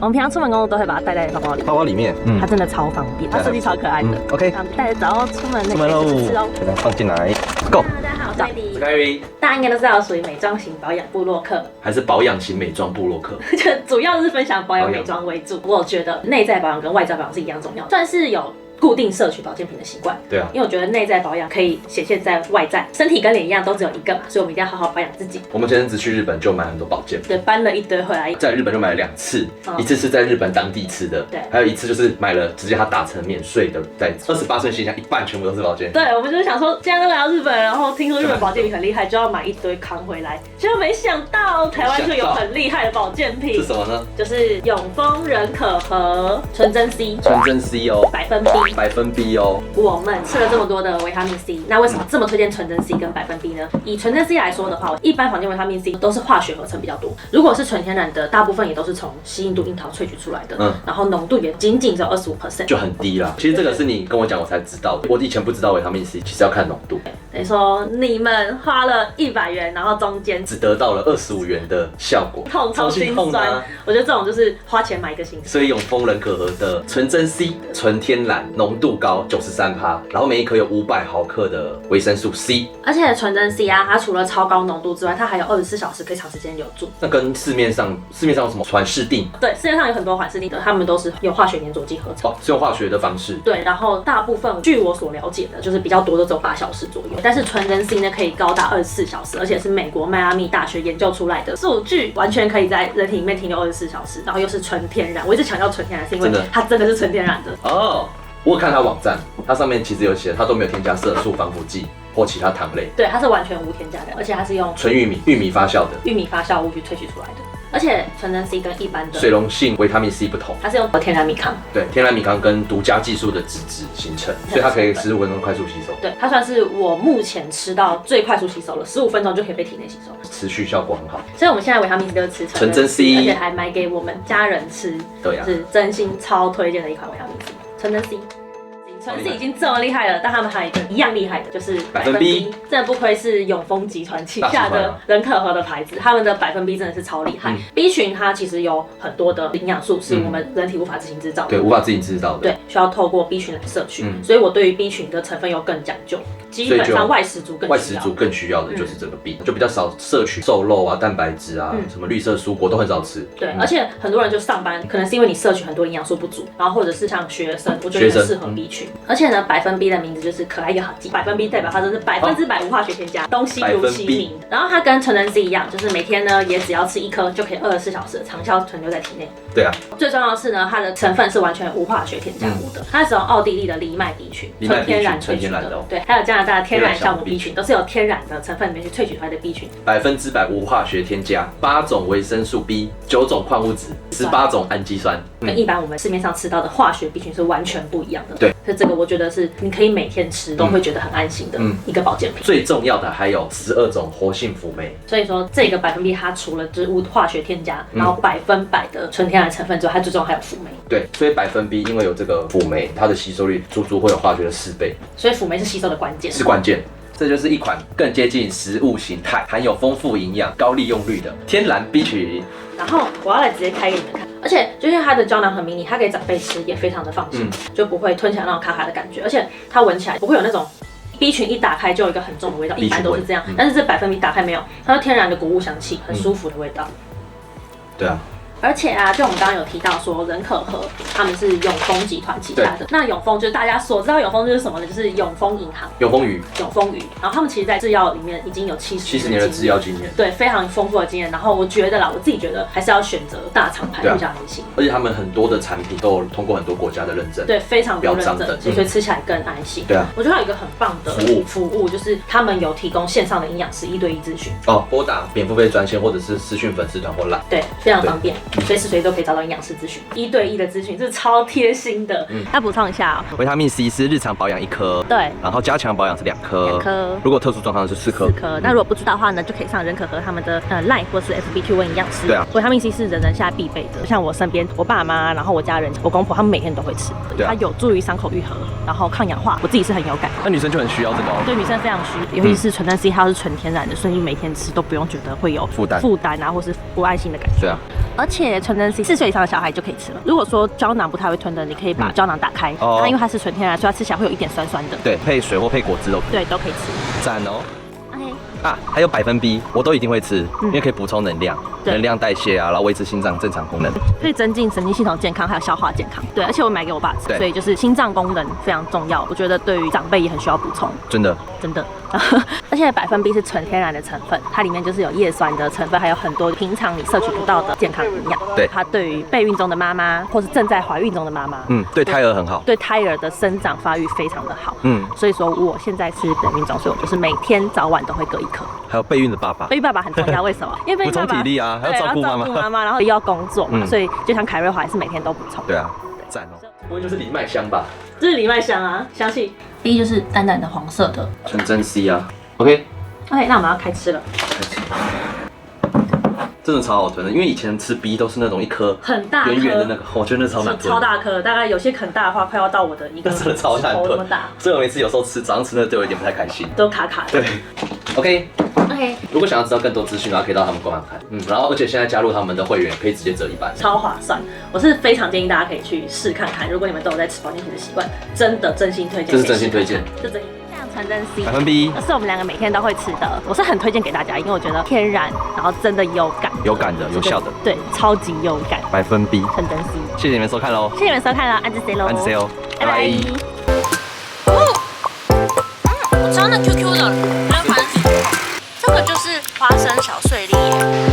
我们平常出门工作都会把它带在包包里，包包里面，它真的超方便，它设计超可爱的。OK， 带着早出门那个吃哦。给它放进来 ，Go。大家好，我是 Eddie。凯瑞，大家应该都知道，属于美妆型保养部落客，还是保养型美妆部落客，就主要是分享保养美妆为主。我觉得内在保养跟外在保养是一样重要，算是有固定摄取保健品的习惯。对啊，因为我觉得内在保养可以显现在外在，身体跟脸一样都只有一个嘛，所以我们一定要好好保养自己。我们前阵子去日本就买很多保健品，对，搬了一堆回来。在日本就买了2次，一次是在日本当地吃的，对，还有一次就是买了直接它打成免税的袋子，28寸行李箱一半全部都是保健品。对，我们就是想说，既然都来到日本，然后听说日本保健品很厉害，就要买一堆扛回来。结果没想到台湾就有很厉害的保健品，是什么呢？就是永丰人可和纯真 C， 纯真 C 哦，百分 B， 百分 B 哦。我们吃了这么多的维他命 C， 那为什么这么推荐纯真 C 跟百分 B 呢？以纯真 C 来说的话，一般坊间维他命 C 都是化学合成比较多，如果是纯天然的，大部分也都是从西印度樱桃萃取出来的，然后浓度也仅仅只有25%，就很低啦。其实这个是你跟我讲我才知道的，我以前不知道维他命 C 其实要看浓度。等于说你们花了100元，然后中间只得到了25元的效果，超心酸。我觉得这种就是花钱买一个心酸。所以永丰人可和的纯真 C 纯天然，浓度高93%，然后每一颗有500毫克的维生素 C， 而且纯真 C 啊，它除了超高浓度之外，它还有24小时可以长时间留住。那跟市面上有什么缓释定？对，市面上有很多缓释定的，它们都是用化学粘着剂合成。是用化学的方式。对，然后大部分据我所了解的，就是比较多都只有8小时左右，但是纯真 C 呢可以高达24小时，而且是美国迈阿密大学研究出来的数据，完全可以在人体里面停留24小时，然后又是纯天然。我一直强调纯天然，是因为它真的是纯天然的哦。我有看它网站，它上面其实有写，它都没有添加色素、防腐剂或其他糖类。对，它是完全无添加的，而且它是用纯玉米发酵的玉米发酵物去萃取出来的。而且纯真 C 跟一般的水溶性维他命 C 不同，它是用天然米糠，对，天然米糠跟独家技术的脂质形成，所以它可以15分钟快速吸收。对，它算是我目前吃到最快速吸收了，15分钟就可以被体内吸收，持续效果很好。所以我们现在维他命 C 都吃纯真 C， 而且还买给我们家人吃，对啊，是真心超推荐的一款维他命 C， 纯真 C。纯 C 已经这么厉害了，但他们还有一个一样厉害的，就是百分 B， 真的不愧是永丰集团旗下的人可和的牌子，他们的百分 B 真的是超厉害。B 群它其实有很多的营养素是我们人体无法自行制造的，对，无法自行制造的，对，需要透过 B 群来摄取，所以我对于 B 群的成分又更讲究。基本上外食族更需要的就是这个 B， 就比较少摄取瘦肉啊、蛋白质啊、什么绿色蔬果都很少吃。对，而且很多人就上班，可能是因为你摄取很多营养素不足，然后或者是像学生，我觉得很适合 B 群。而且呢，百分 B 的名字就是可爱又好记，百分 B 代表它就是100%无化学添加，东西如其名。然后它跟纯真 C 一样，就是每天呢也只要吃1颗就可以24小时的长效存留在体内。对啊，最重要的是呢，它的成分是完全无化学添加物的，它是用奥地利的藜麦 B 群，纯天然萃取的，对，还有加拿大的天然酵母 B 群，都是由天然的成分里面去萃取出来的 B 群，100%无化学添加，8种维生素 B， 9种矿物质，18种氨基酸，跟一般我们市面上吃到的化学 B 群是完全不一样的。对，所以这个我觉得是你可以每天吃都会觉得很安心的一个保健品。最重要的还有12种活性辅酶，所以说这个百分 B 它除了就是无化学添加，然后100%的纯天然成分之外，它最重要还有辅酶。对，所以百分 B 因为有这个辅酶，它的吸收率足足会有化学的4倍，所以辅酶是吸收的关键，是关键。这就是一款更接近食物形态、含有丰富营养、高利用率的天然 B 群。然后我要来直接开给你们看，而且就因为它的胶囊很迷你，它给长辈吃也非常的放心，就不会吞起来那种卡卡的感觉，而且它闻起来不会有那种 B 群一打开就有一个很重的味道，一般都是这样，但是这百分 B 打开没有，它是天然的谷物香气，很舒服的味道。对啊。而且啊，就我们刚刚有提到说，人可和他们是永丰集团旗下的。那永丰就是大家所知道永丰就是什么呢？就是永丰银行、永丰鱼、永丰鱼。然后他们其实在制药里面已经有70年的制药经验，对，非常丰富的经验。然后我觉得啦，我自己觉得还是要选择大厂牌比较安心。而且他们很多的产品都有通过很多国家的认证，对，非常多认证，所以吃起来更安心。对啊，我觉得有一个很棒的服务，就是他们有提供线上的营养师1对1咨询。哦，拨打免付费专线或者是私讯粉丝团或 LINE， 对，非常方便，随时随地都可以找到营养师咨询，1对1的咨询，这是超贴心的。要补充一下哦，维他命 C 是日常保养1颗，对，然后加强保养是2颗，如果特殊状况是4颗。那如果不知道的话呢，就可以上人可和他们的LINE 或是 FB 去问营养师。对啊，维他命 C 是人现在必备的，像我身边我爸妈，然后我家人、我公婆，他们每天都会吃。对，它有助于伤口愈合，然后抗氧化，我自己是很有感。那女生就很需要这个哦。对，女生非常需，尤其是纯真 C，它是纯天然的，所以每天吃都不用觉得会有负担啊，或是不安心的感觉。对啊。而且纯真 C 4岁以上的小孩就可以吃了。如果说胶囊不太会吞的，你可以把胶囊打开，然后因为它是纯天然，所以它吃起来会有一点酸酸的。对，配水或配果汁都可以。对，都可以吃。赞哦。OK。啊，还有100分 B， 我都一定会吃，因为可以补充能量、能量代谢啊，然后维持心脏正常功能，可以增进神经系统健康，还有消化健康。对，而且我买给我爸吃，所以就是心脏功能非常重要，我觉得对于长辈也很需要补充。真的。而且100分 B 是纯天然的成分，它里面就是有叶酸的成分，还有很多平常你摄取不到的健康营养。对，它对于备孕中的妈妈，或是正在怀孕中的妈妈，对胎儿很好，对胎儿的生长发育非常的好。所以说我现在是备孕中，所以我就是每天早晚都会各1颗。还有备孕的爸爸，备孕爸爸很重要，为什么？因为备孕爸爸补充体力啊，还要照顾妈妈，然后又要工作嘛，所以就像凯瑞华也是每天都补充。对啊，赞哦。不会就是藜麦香吧？这是藜麦香啊，香气。第一就是淡淡的黄色的纯真 C 啊。OK， 那我们要开吃了。真的超好吞的，因为以前吃 B 都是那种一颗很大圆圆的那个，我觉得那超难吞，超大颗，大概有些很大的话，快要到我的一个真的超难吞，那么大。所以我每次有时候吃早上吃那对我有点不太开心，都卡卡的。对 ，OK。如果想要知道更多资讯的话，可以到他们官网看。然后而且现在加入他们的会员，可以直接折1半，超划算。我是非常建议大家可以去试看看。如果你们都有在吃保健品的习惯，真心推荐。这是真心推荐。这真心。像纯真 C， 100分 B， 这是我们2个每天都会吃的，我是很推荐给大家，因为我觉得天然，然后真的有感，有效的，对，超级有感。100分 B， 纯真 C。谢谢你们收看喽，谢谢你们收看了，按支 C 喽，按支 C 哦，拜拜。我知道那 QQ 的那款是什么？这个就是花生小碎粒耶。